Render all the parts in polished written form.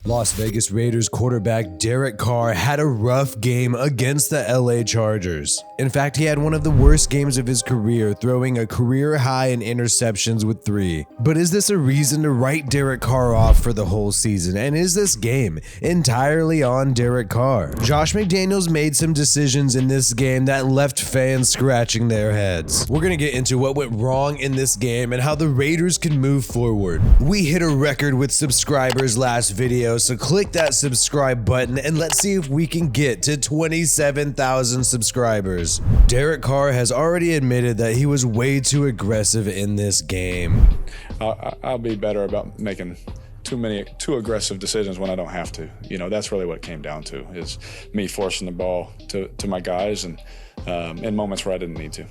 Las Vegas Raiders quarterback Derek Carr had a rough game against the LA Chargers. In fact, he had one of the worst games of his career, throwing a career high in interceptions with 3. But is this a reason to write Derek Carr off for the whole season? And is this game entirely on Derek Carr? Josh McDaniels made some decisions in this game that left fans scratching their heads. We're gonna get into what went wrong in this game and how the Raiders can move forward. We hit a record with subscribers last video, so click that subscribe button and let's see if we can get to 27,000 subscribers. Derek Carr has already admitted that he was way too aggressive in this game. I'll be better about making too aggressive decisions when I don't have to. You know, that's really what it came down to, is me forcing the ball to my guys and in moments where I didn't need to.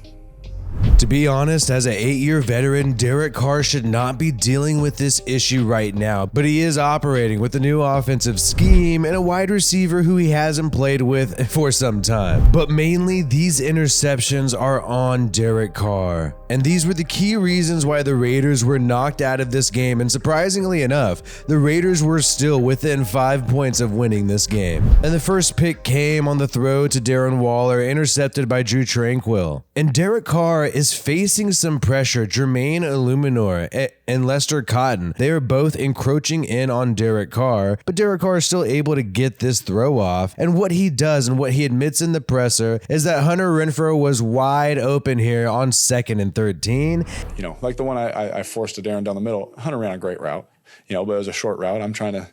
To be honest, as an 8-year veteran, Derek Carr should not be dealing with this issue right now, but he is operating with a new offensive scheme and a wide receiver who he hasn't played with for some time. But mainly, these interceptions are on Derek Carr. And these were the key reasons why the Raiders were knocked out of this game, and surprisingly enough, the Raiders were still within 5 points of winning this game. And the first pick came on the throw to Darren Waller, intercepted by Drue Tranquill. And Derek Carr is facing some pressure. Jermaine Illuminor and Lester Cotton, they are both encroaching in on Derek Carr, but Derek Carr is still able to get this throw off. And what he does and what he admits in the presser is that Hunter Renfrow was wide open here on 2nd and 13. You know, like the one I forced to Darren down the middle, Hunter ran a great route. You know, but it was a short route. I'm trying to,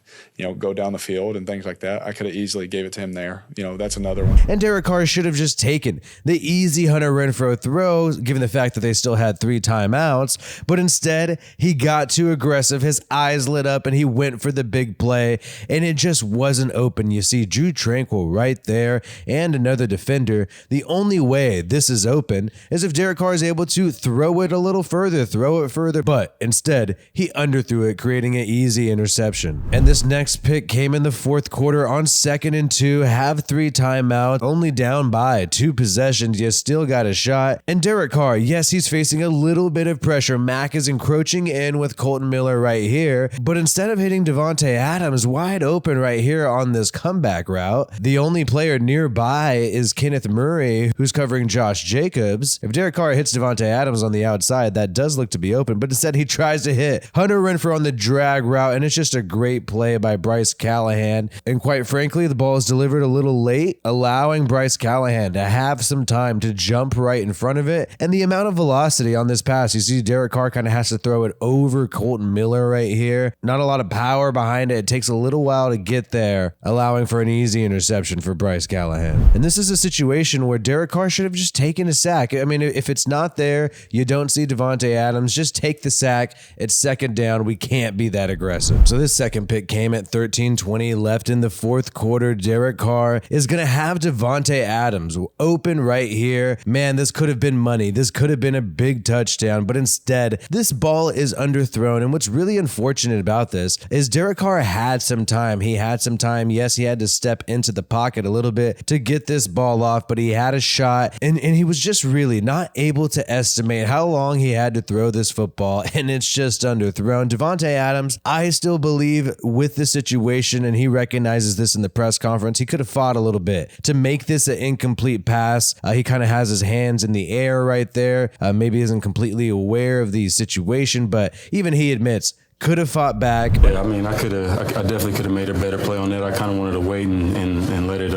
go down the field and things like that. I could have easily gave it to him there. That's another one. And Derek Carr should have just taken the easy Hunter Renfrow throw, given the fact that they still had 3 timeouts. But instead, he got too aggressive. His eyes lit up and he went for the big play. And it just wasn't open. You see Drue Tranquill right there and another defender. The only way this is open is if Derek Carr is able to throw it a little further, But instead, he underthrew it, creating an easy interception. And this next pick came in the 4th quarter on 2nd and 2, have 3 timeouts, only down by 2 possessions. You still got a shot. And Derek Carr, yes, he's facing a little bit of pressure. Mack is encroaching in with Colton Miller right here, but instead of hitting Davante Adams wide open right here on this comeback route, the only player nearby is Kenneth Murray, who's covering Josh Jacobs. If Derek Carr hits Davante Adams on the outside, that does look to be open, but instead he tries to hit Hunter Renfrow on the drag route, and it's just a great play by Bryce Callahan. And quite frankly, the ball is delivered a little late, allowing Bryce Callahan to have some time to jump right in front of it. And the amount of velocity on this pass, you see Derek Carr kind of has to throw it over Colton Miller right here. Not a lot of power behind it. It takes a little while to get there, allowing for an easy interception for Bryce Callahan. And this is a situation where Derek Carr should have just taken a sack. I mean, if it's not there, you don't see Davante Adams, just take the sack. It's 2nd down. We can't be that aggressive. So this second pick came at 13:20 left in the 4th quarter. Derek Carr is going to have Davante Adams open right here. Man, this could have been money. This could have been a big touchdown, but instead, this ball is underthrown. And what's really unfortunate about this is Derek Carr had some time. He had some time. Yes, he had to step into the pocket a little bit to get this ball off, but he had a shot, and he was just really not able to estimate how long he had to throw this football, and it's just underthrown. Davante Adams, I still believe with the situation, and he recognizes this in the press conference, he could have fought a little bit to make this an incomplete pass. He kind of has his hands in the air right there. Maybe isn't completely aware of the situation, but even he admits could have fought back. Yeah, I mean, I definitely could have made a better play on that. I kind of wanted to wait and let it,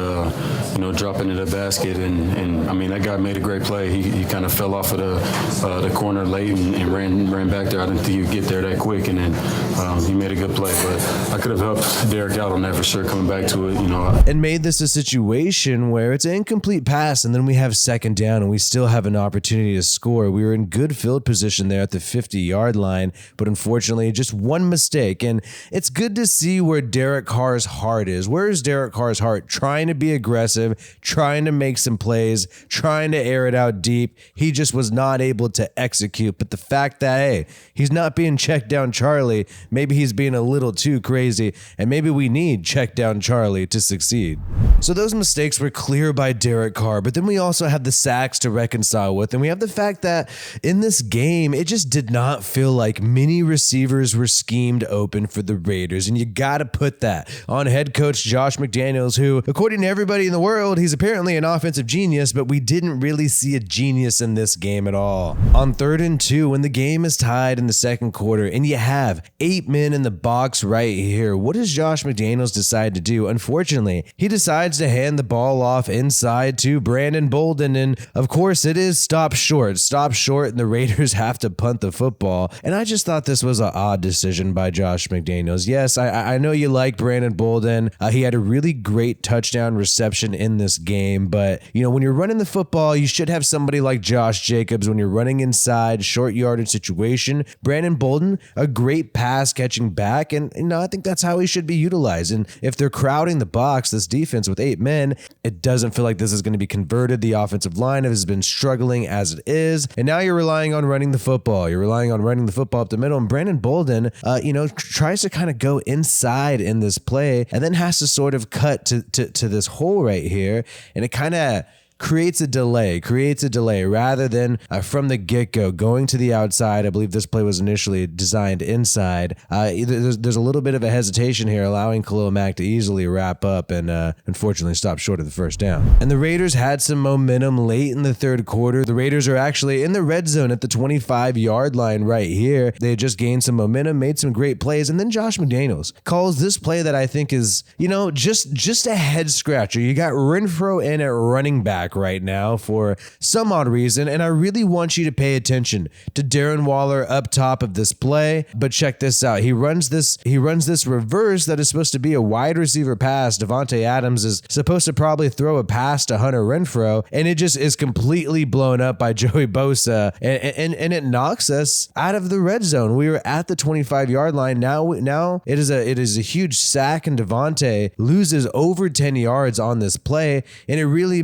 drop into the basket. And I mean, that guy made a great play. He kind of fell off of the corner late and ran back there. I didn't think he would get there that quick. And then he made a good play. But I could have helped Derek out on that for sure, coming back to it, And made this a situation where it's an incomplete pass, and then we have 2nd down, and we still have an opportunity to score. We were in good field position there at the 50-yard line, but unfortunately, just one mistake. And it's good to see where Derek Carr's heart is. Where is Derek Carr's heart? Trying to be aggressive, trying to make some plays, trying to air it out deep. He just was not able to execute. But the fact that, hey, he's not being check down Charlie, maybe he's being a little too crazy, and maybe we need check down Charlie to succeed. So those mistakes were clear by Derek Carr, but then we also have the sacks to reconcile with, and we have the fact that in this game, it just did not feel like many receivers were schemed open for the Raiders, and you got to put that on head coach Josh McDaniels, who, according to everybody in the world, he's apparently an offensive genius, but we didn't really see a genius in this game at all. On 3rd and 2, when the game is tied in the second quarter, and you have 8 men in the box right here, what does Josh McDaniels decide to do? Unfortunately, he decides to hand the ball off inside to Brandon Bolden, and of course it is stop short, and the Raiders have to punt the football. And I just thought this was an odd decision by Josh McDaniels. Yes, I know you like Brandon Bolden. He had a really great touchdown reception in this game, but you know, when you're running the football, you should have somebody like Josh Jacobs when you're running inside, short yardage situation. Brandon Bolden, a great pass catching back, and you know, I think that's how he should be utilized. And if they're crowding the box, this defense with 8 men, it doesn't feel like this is going to be converted. The offensive line has been struggling as it is, and now you're relying on running the football. You're relying on running the football up the middle, and Brandon Bolden, tries to kind of go inside in this play, and then has to sort of cut to this hole right here, and it kind of creates a delay rather than from the get-go going to the outside. I believe this play was initially designed inside. There's a little bit of a hesitation here, allowing Khalil Mack to easily wrap up and unfortunately stop short of the first down. And the Raiders had some momentum late in the third quarter. The Raiders are actually in the red zone at the 25-yard line right here. They had just gained some momentum, made some great plays, and then Josh McDaniels calls this play that I think is, just a head scratcher. You got Renfrow in at running back right now for some odd reason, and I really want you to pay attention to Darren Waller up top of this play. But check this out. He runs this reverse that is supposed to be a wide receiver pass. Devontae Adams is supposed to probably throw a pass to Hunter Renfrow, and it just is completely blown up by Joey Bosa, and it knocks us out of the red zone. We were at the 25-yard line. Now it is a huge sack, and Devontae loses over 10 yards on this play, and it really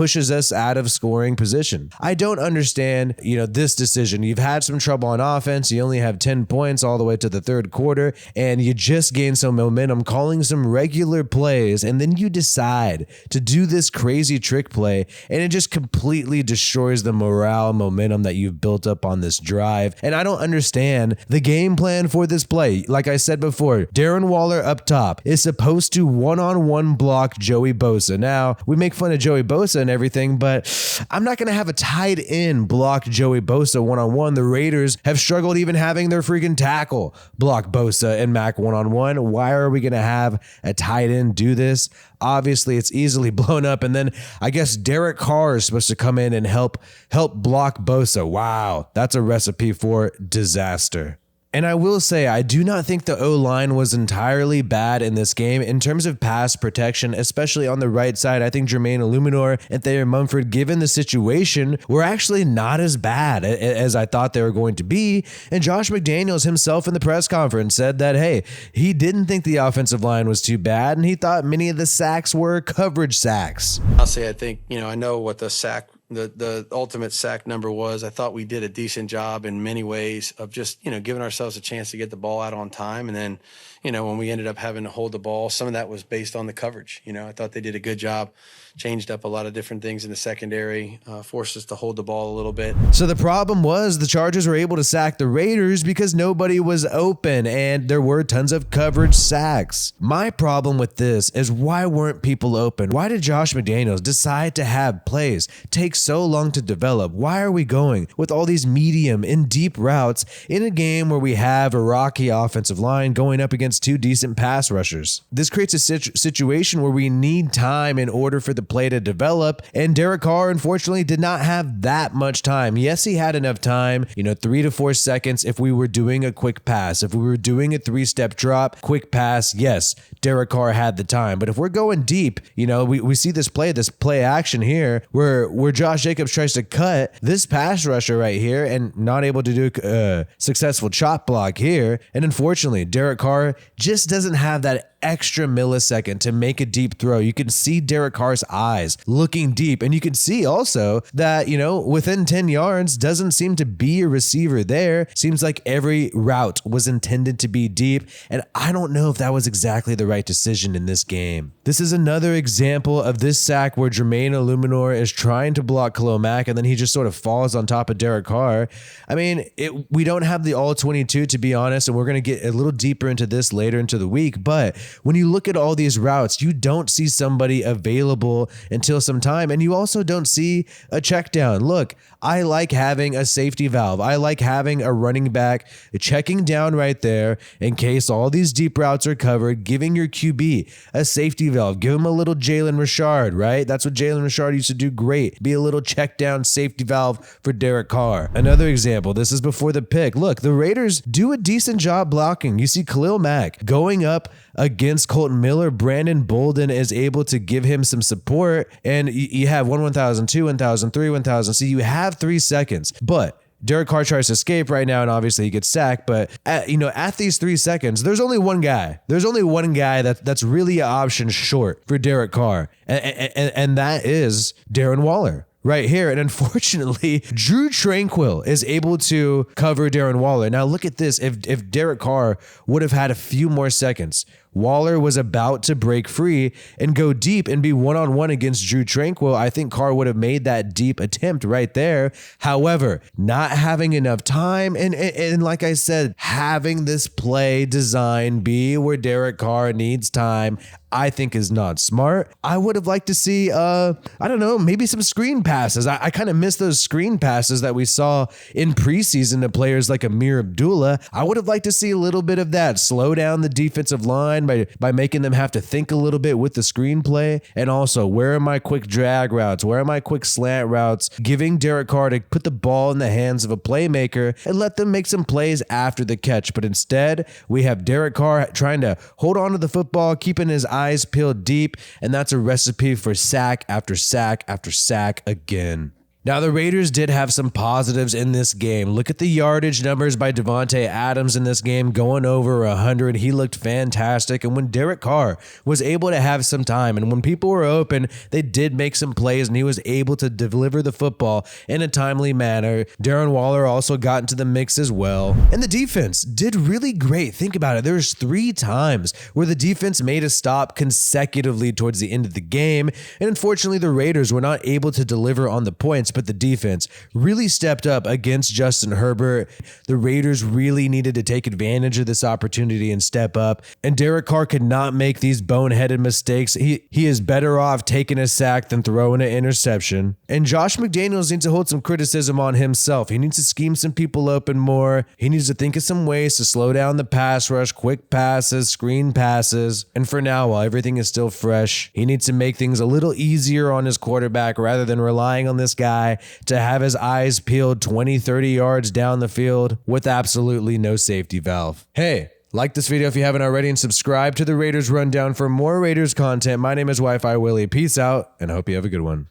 pushes us out of scoring position. I don't understand this decision. You've had some trouble on offense. You only have 10 points all the way to the third quarter, and you just gained some momentum calling some regular plays, and then you decide to do this crazy trick play, and it just completely destroys the morale momentum that you've built up on this drive. And I don't understand the game plan for this play. Like I said before, Darren Waller up top is supposed to one-on-one block Joey Bosa. Now, we make fun of Joey Bosa and everything, but I'm not going to have a tight end block Joey Bosa one-on-one. The Raiders have struggled even having their freaking tackle block Bosa and Mac one-on-one. Why are we going to have a tight end do this? Obviously, it's easily blown up, and then I guess Derek Carr is supposed to come in and help block Bosa. Wow, that's a recipe for disaster. And I will say, I do not think the O-line was entirely bad in this game in terms of pass protection, especially on the right side. I think Jermaine Illuminor and Thayer Mumford, given the situation, were actually not as bad as I thought they were going to be. And Josh McDaniels himself in the press conference said that, hey, he didn't think the offensive line was too bad, and he thought many of the sacks were coverage sacks. I'll say, I think, I know what the ultimate sack number was. I thought we did a decent job in many ways of just, giving ourselves a chance to get the ball out on time. And then, when we ended up having to hold the ball, some of that was based on the coverage. I thought they did a good job, changed up a lot of different things in the secondary, forced us to hold the ball a little bit. So the problem was the Chargers were able to sack the Raiders because nobody was open, and there were tons of coverage sacks. My problem with this is, why weren't people open? Why did Josh McDaniels decide to have plays take so long to develop? Why are we going with all these medium and deep routes in a game where we have a rocky offensive line going up against two decent pass rushers? This creates a situation where we need time in order for the play to develop, and Derek Carr unfortunately did not have that much time. Yes, he had enough time, 3 to 4 seconds if we were doing a quick pass. If we were doing a 3-step drop, quick pass, yes, Derek Carr had the time. But if we're going deep, we see this play action here where Josh Jacobs tries to cut this pass rusher right here and not able to do a successful chop block here. And unfortunately, Derek Carr just doesn't have that extra millisecond to make a deep throw. You can see Derek Carr's eyes looking deep, and you can see also that, within 10 yards doesn't seem to be a receiver there. Seems like every route was intended to be deep, and I don't know if that was exactly the right decision in this game. This is another example of this sack where Jermaine Illuminor is trying to block Khalil Mack, and then he just sort of falls on top of Derek Carr. I mean, we don't have the all 22, to be honest, and we're going to get a little deeper into this later into the week, but when you look at all these routes, you don't see somebody available until some time, and you also don't see a check down. Look, I like having a safety valve. I like having a running back checking down right there in case all these deep routes are covered, giving your QB a safety valve. Give him a little Jalen Richard, right? That's what Jalen Richard used to do great. Be a little check down safety valve for Derek Carr. Another example, this is before the pick. Look, the Raiders do a decent job blocking. You see Khalil Mack going up against Colton Miller. Brandon Bolden is able to give him some support, and you have 1,000, 2, 1,000, 3, 1,000. So you have 3 seconds, but Derek Carr tries to escape right now, and obviously he gets sacked. But at these 3 seconds, there's only one guy. There's only one guy that's really an option short for Derek Carr, and that is Darren Waller. Right here. And unfortunately, Drew Tranquil is able to cover Darren Waller. Now look at this. If Derek Carr would have had a few more seconds, Waller was about to break free and go deep and be one-on-one against Drew Tranquil. I think Carr would have made that deep attempt right there. However, not having enough time and like I said, having this play design be where Derek Carr needs time, I think is not smart. I would have liked to see, maybe some screen passes. I kind of miss those screen passes that we saw in preseason to players like Amir Abdullah. I would have liked to see a little bit of that. Slow down the defensive line by making them have to think a little bit with the screenplay. And also, where are my quick drag routes? Where are my quick slant routes? Giving Derek Carr to put the ball in the hands of a playmaker and let them make some plays after the catch. But instead, we have Derek Carr trying to hold on to the football, keeping his eyes peeled deep, and that's a recipe for sack after sack after sack again. Now, the Raiders did have some positives in this game. Look at the yardage numbers by Devontae Adams in this game, going over 100. He looked fantastic. And when Derek Carr was able to have some time, and when people were open, they did make some plays, and he was able to deliver the football in a timely manner. Darren Waller also got into the mix as well. And the defense did really great. Think about it. There's 3 times where the defense made a stop consecutively towards the end of the game. And unfortunately, the Raiders were not able to deliver on the points, but the defense really stepped up against Justin Herbert. The Raiders really needed to take advantage of this opportunity and step up, and Derek Carr could not make these boneheaded mistakes. He is better off taking a sack than throwing an interception. And Josh McDaniels needs to hold some criticism on himself. He needs to scheme some people open more. He needs to think of some ways to slow down the pass rush, quick passes, screen passes. And for now, while everything is still fresh, he needs to make things a little easier on his quarterback rather than relying on this guy to have his eyes peeled 20, 30 yards down the field with absolutely no safety valve. Hey, like this video if you haven't already, and subscribe to the Raiders Rundown for more Raiders content. My name is WiFiWillie. Peace out, and I hope you have a good one.